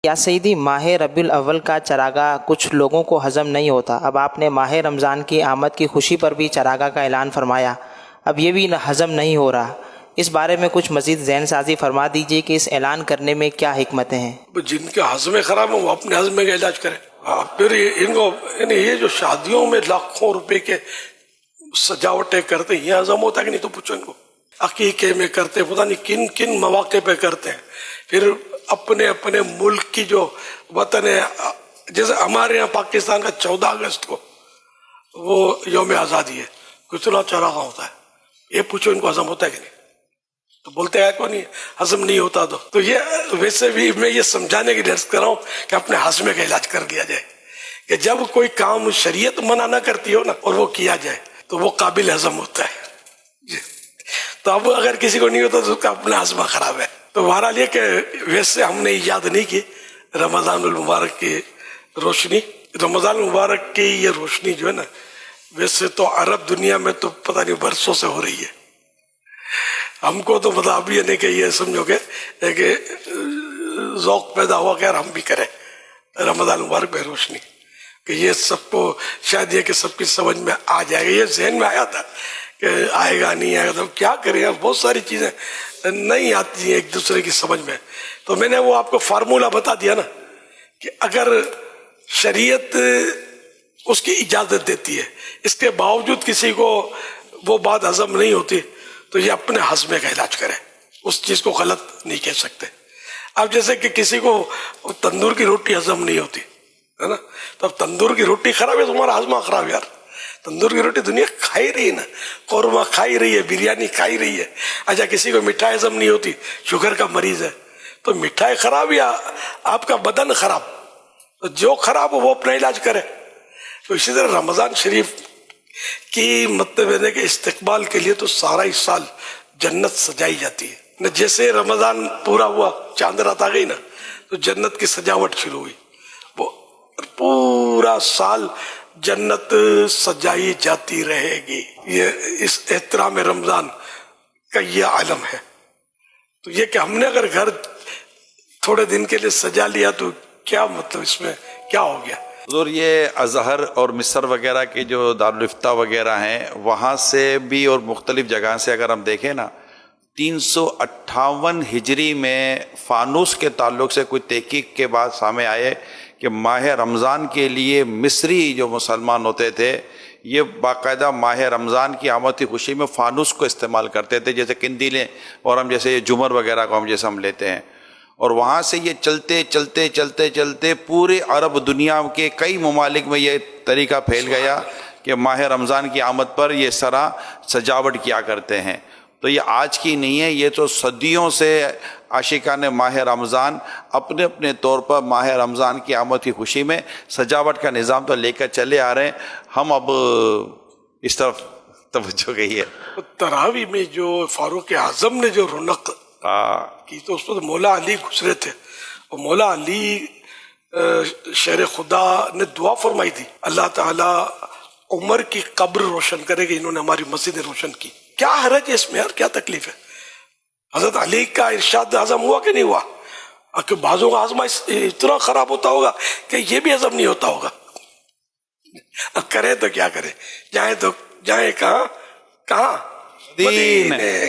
یا سیدی، ماہ ربیع الاول کا چراغاہ کچھ لوگوں کو ہضم نہیں ہوتا۔ اب آپ نے ماہ رمضان کی آمد کی خوشی پر بھی چراغاہ کا اعلان فرمایا، اب یہ بھی ہضم نہیں ہو رہا۔ اس بارے میں کچھ مزید ذہن سازی فرما دیجیے کہ اس اعلان کرنے میں کیا حکمتیں ہیں؟ جن کے ہضم خراب ہیں وہ اپنے ہضم کا علاج کریں۔ پھر ان کو یعنی یہ جو شادیوں میں لاکھوں روپے کے سجاوٹیں کرتے ہیں، یہ ہضم ہوتا ہے کہ نہیں؟ تو پوچھو ان کو۔ عقیقے میں کرتے ہیں، پتہ نہیں کن کن مواقع پہ کرتے ہیں۔ پھر اپنے اپنے ملک کی جو وطن ہے، جیسے ہمارے یہاں پاکستان کا 14 اگست کو وہ یوم آزادی ہے، کتنا چراغا ہوتا ہے، یہ پوچھو ان کو ہضم ہوتا ہے کہ نہیں؟ تو بولتے ہیں کو نہیں ہضم نہیں ہوتا۔ تو یہ ویسے بھی میں یہ سمجھانے کی درس کر رہا ہوں کہ اپنے ہضمے کا علاج کر لیا جائے، کہ جب کوئی کام شریعت منع نہ کرتی ہو نا اور وہ کیا جائے تو وہ قابل ہضم ہوتا ہے۔ تو اب اگر کسی کو نہیں ہوتا تو اس کا اپنا ہضمہ خراب ہے۔ تو بہرحال یہ کہ ویسے ہم نے ایجاد نہیں کی رمضان المبارک کی روشنی۔ رمضان المبارک کی یہ روشنی جو ہے نا، ویسے تو عرب دنیا میں تو پتہ نہیں برسوں سے ہو رہی ہے، ہم کو تو مطلب اب یہ نہیں کہ یہ سمجھو کہ ذوق پیدا ہوا کہ یار ہم بھی کریں رمضان المبارک میں روشنی، کہ یہ سب کو شاید یہ کہ سب کی سمجھ میں آ جائے گا۔ یہ ذہن میں آیا تھا کہ آئے گا نہیں آئے گا، تو کیا کریں، بہت ساری چیزیں نہیں آتی ہیں ایک دوسرے کی سمجھ میں۔ تو میں نے وہ آپ کو فارمولہ بتا دیا نا کہ اگر شریعت اس کی اجازت دیتی ہے، اس کے باوجود کسی کو وہ بات ہضم نہیں ہوتی، تو یہ اپنے ہضمے کا علاج کرے، اس چیز کو غلط نہیں کہہ سکتے۔ اب جیسے کہ کسی کو تندور کی روٹی ہضم نہیں ہوتی ہے نا، تو اب تندور کی روٹی خراب ہے، تمہارا ہضمہ خراب ہے یار۔ تندور کی روٹی دنیا کھائی رہی ہے نا، قورمہ کھائی رہی ہے، بریانی کھائی رہی ہے۔ اچھا کسی کو مٹھائی ہضم نہیں ہوتی، شوگر کا مریض ہے، تو مٹھائی خراب یا آپ کا بدن خراب؟ تو جو خراب ہو وہ اپنا علاج کرے۔ تو اسی طرح رمضان شریف کی مطلب ہے کہ استقبال کے لیے تو سارا ہی سال جنت سجائی جاتی ہے۔ جیسے رمضان پورا ہوا، چاند رات آ گئی نا، تو جنت کی سجاوٹ شروع ہوئی، وہ پورا سال جنت سجائی جاتی رہے گی۔ یہ اس احترام رمضان کا یہ عالم ہے۔ تو یہ کہ ہم نے اگر گھر تھوڑے دن کے لیے سجا لیا تو کیا مطلب، اس میں کیا ہو گیا؟ حضور یہ ازہر اور مصر وغیرہ کے جو دارالفتہ وغیرہ ہیں، وہاں سے بھی اور مختلف جگہ سے اگر ہم دیکھیں نا، 358 ہجری میں فانوس کے تعلق سے کوئی تحقیق کے بعد سامنے آئے کہ ماہ رمضان کے لیے مصری جو مسلمان ہوتے تھے، یہ باقاعدہ ماہ رمضان کی آمد کی خوشی میں فانوس کو استعمال کرتے تھے، جیسے قندیلیں، اور ہم جیسے جمر وغیرہ کو ہم لیتے ہیں۔ اور وہاں سے یہ چلتے چلتے چلتے چلتے پورے عرب دنیا کے کئی ممالک میں یہ طریقہ پھیل گیا کہ ماہ رمضان کی آمد پر یہ سرا سجاوٹ کیا کرتے ہیں۔ تو یہ آج کی نہیں ہے، یہ تو صدیوں سے عاشقان ماہ رمضان اپنے اپنے طور پر ماہ رمضان کی آمد کی خوشی میں سجاوٹ کا نظام تو لے کر چلے آ رہے ہیں۔ ہم اب اس طرف توجہ گئی ہے۔ تراویح میں جو فاروق اعظم نے جو رونق کی تو اس پر مولا علی گزرے تھے، اور مولا علی شیر خدا نے دعا فرمائی تھی، اللہ تعالیٰ عمر کی قبر روشن کرے گی، انہوں نے ہماری مسجد روشن کی۔ کیا حرج ہے اس میں یار، کیا تکلیف ہے؟ حضرت علی کا ارشاد ہضم ہوا کہ نہیں ہوا؟ کہ بعضوں کا ہضمہ اتنا خراب ہوتا ہوگا کہ یہ بھی ہضم نہیں ہوتا ہوگا۔ کرے تو کیا کرے، جائیں تو جائیں کہاں؟ مدینے۔